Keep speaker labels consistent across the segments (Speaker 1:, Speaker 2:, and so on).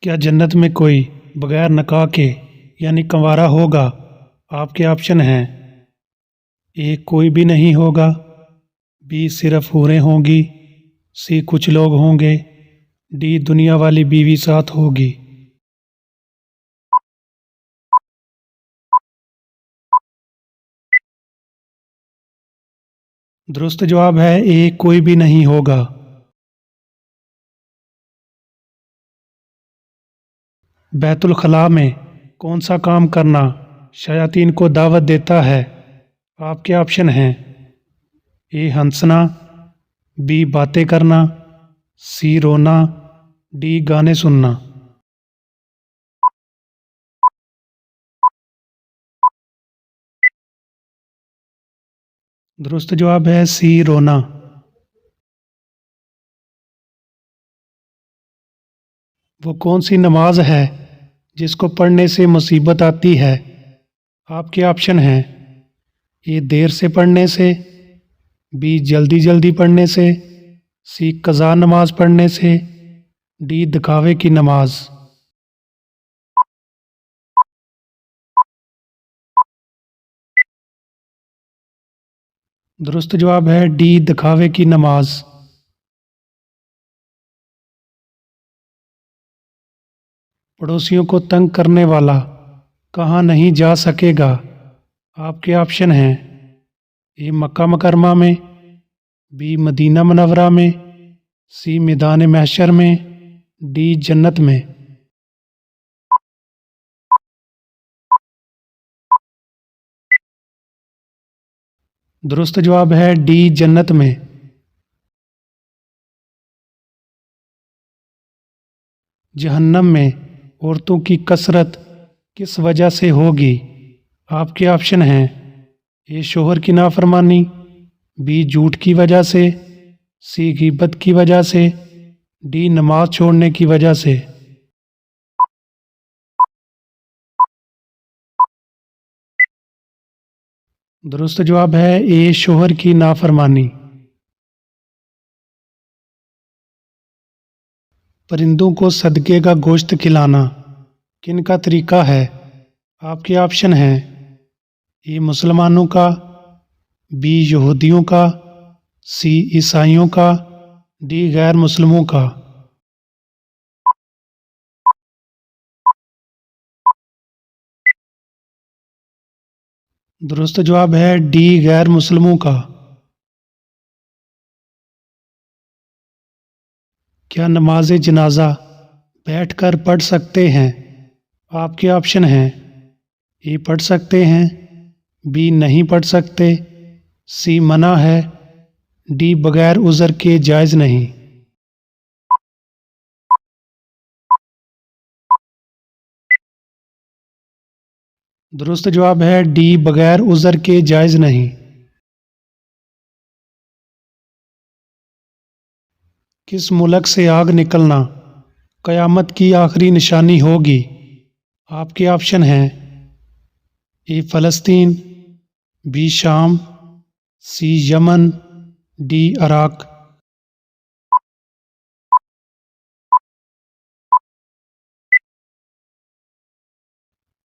Speaker 1: क्या जन्नत में कोई बगैर निकाह के यानी कंवारा होगा? आपके ऑप्शन हैं। ए कोई भी नहीं होगा, बी सिर्फ हूरें होंगी, सी कुछ लोग होंगे, डी दुनिया वाली बीवी साथ होगी। दुरुस्त जवाब है ए कोई भी नहीं होगा। बैतुल खला में कौन सा काम करना शयातीन को दावत देता है? आपके ऑप्शन हैं। ए हंसना, बी बातें करना, सी रोना, डी गाने सुनना। दुरुस्त जवाब है सी रोना। वो कौन सी नमाज है जिसको पढ़ने से मुसीबत आती है? आपके ऑप्शन हैं। ए देर से पढ़ने से, बी जल्दी जल्दी पढ़ने से, सी कज़ा नमाज पढ़ने से, डी दिखावे की नमाज। दुरुस्त जवाब है डी दिखावे की नमाज। पड़ोसियों को तंग करने वाला कहाँ नहीं जा सकेगा? आपके ऑप्शन हैं। ए मक्का मुकरमा में, बी मदीना मुनव्वरा में, सी मैदान महशर में, डी जन्नत में। दुरुस्त जवाब है डी जन्नत में। जहन्नम में औरतों की कसरत किस वजह से होगी? आपके ऑप्शन हैं। ए शोहर की नाफरमानी, बी झूठ की वजह से, सी गीबत की वजह से, डी नमाज छोड़ने की वजह से। दुरुस्त जवाब है ए शोहर की नाफरमानी। परिंदों को सदके का गोश्त खिलाना किन का तरीका है? आपके ऑप्शन हैं। ए मुसलमानों का, बी यहूदियों का, सी ईसाइयों का, डी गैर मुस्लिमों का। दुरुस्त जवाब है डी गैर मुस्लिमों का। क्या नमाज जनाजा बैठकर पढ़ सकते हैं? आपके ऑप्शन हैं। ए पढ़ सकते हैं, बी नहीं पढ़ सकते, सी मना है, डी बगैर उज़र के जायज़ नहीं। दुरुस्त जवाब है डी बगैर उज़र के जायज़ नहीं। किस मुल्क से आग निकलना क़यामत की आखिरी निशानी होगी? आपके ऑप्शन हैं। ए फ़लस्तीन, बी शाम, सी यमन, डी इराक।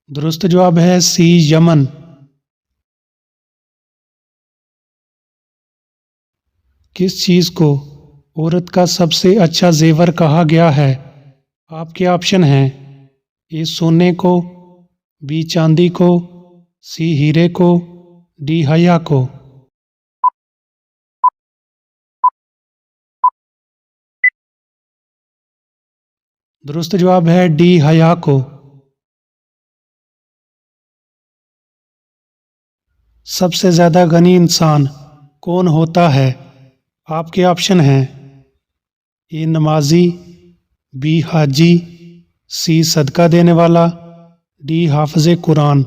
Speaker 1: दुरुस्त जवाब है सी यमन। किस चीज़ को औरत का सबसे अच्छा जेवर कहा गया है? आपके ऑप्शन हैं। ए सोने को, बी चांदी को, सी हीरे को, डी हया को। दुरुस्त जवाब है डी हया को। सबसे ज़्यादा गनी इंसान कौन होता है? आपके ऑप्शन हैं। ए नमाजी, बी हाजी, सी सदका देने वाला, डी हाफिज़ कुरान।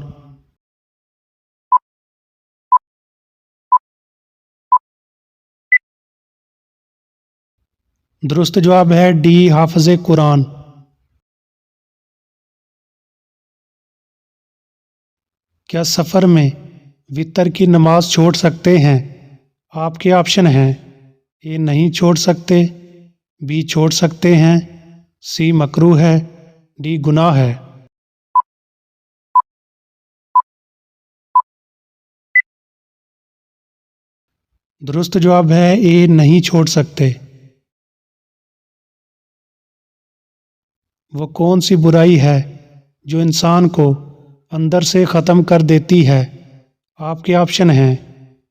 Speaker 1: दुरुस्त जवाब है डी हाफिज़ कुरान। क्या सफ़र में वितर की नमाज छोड़ सकते हैं? आपके ऑप्शन हैं। ए नहीं छोड़ सकते, बी छोड़ सकते हैं, सी मकरूह है, डी गुनाह है। दुरुस्त जवाब है ए नहीं छोड़ सकते। वो कौन सी बुराई है जो इंसान को अंदर से ख़त्म कर देती है? आपके ऑप्शन हैं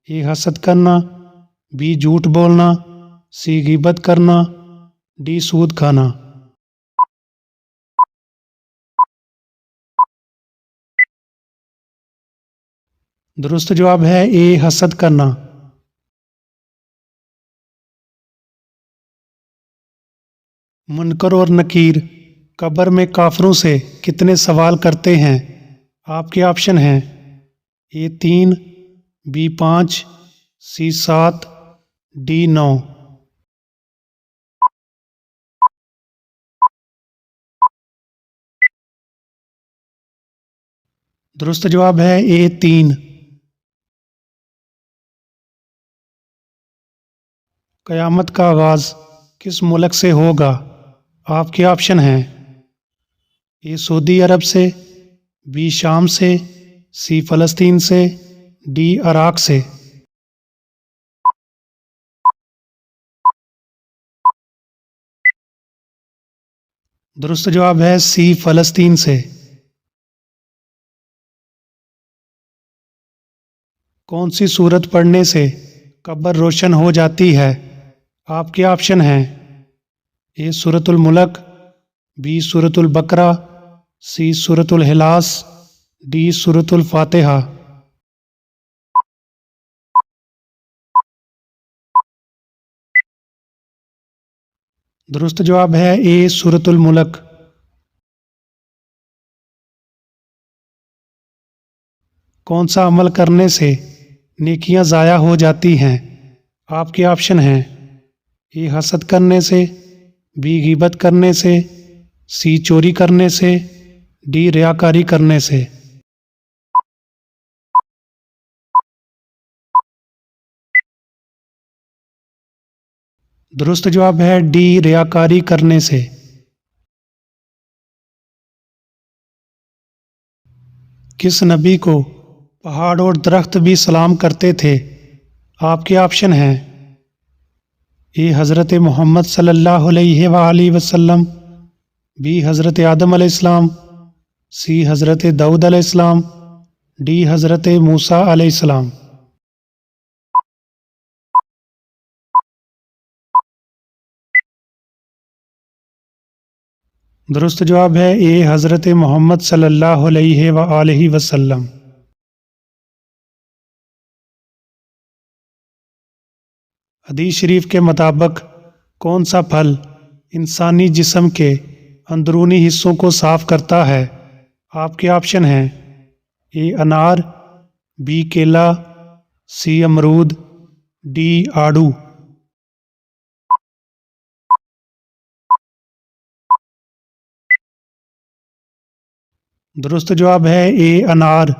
Speaker 1: ए हसद करना, बी झूठ बोलना, सी गीबत करना, डी सूद खाना। दुरुस्त जवाब है ए हसद करना। मुनकर और नकीर कब्र में काफरों से कितने सवाल करते हैं? आपके ऑप्शन हैं ए 3, बी 5, सी 7, डी 9। दुरुस्त जवाब है ए 3। क़यामत का आगाज़ किस मुल्क से होगा? आपके ऑप्शन हैं ए सऊदी अरब से, बी शाम से, सी फ़लस्तीन से, डी इराक़ से। दुरुस्त जवाब है सी फ़लस्तीन से। कौन सी सूरत पढ़ने से कब्र रोशन हो जाती है? आपके ऑप्शन हैं ए सूरतुल मुल्क, बी सूरतुल बकरा, सी सूरतुल हिलास, डी सूरतुल फातिहा। दुरुस्त जवाब है ए सूरतुल मुल्क। कौन सा अमल करने से नेकियां ज़ाया हो जाती हैं? आपके ऑप्शन हैं ए हसद करने से, बी गीबत करने से, सी चोरी करने से, डी रियाकारी करने से। दुरुस्त जवाब है डी रियाकारी करने से। किस नबी को पहाड़ और दरख्त भी सलाम करते थे? आपके ऑप्शन हैं ए हज़रत मोहम्मद सल्लल्लाहु अलैहि वसल्लम, बी हज़रत आदम अलैहिस्सलाम, सी हज़रत दाऊद अलैहिस्सलाम, डी हज़रत मूसा अलैहिस्सलाम। दुरुस्त जवाब है ए हज़रत मोहम्मद सल्लल्लाहु अलैहि वसल्लम। हदीस शरीफ के मुताबिक कौन सा फल इंसानी जिस्म के अंदरूनी हिस्सों को साफ करता है? आपके ऑप्शन हैं ए अनार, बी केला, सी अमरूद, डी आड़ू। दुरुस्त जवाब है ए अनार।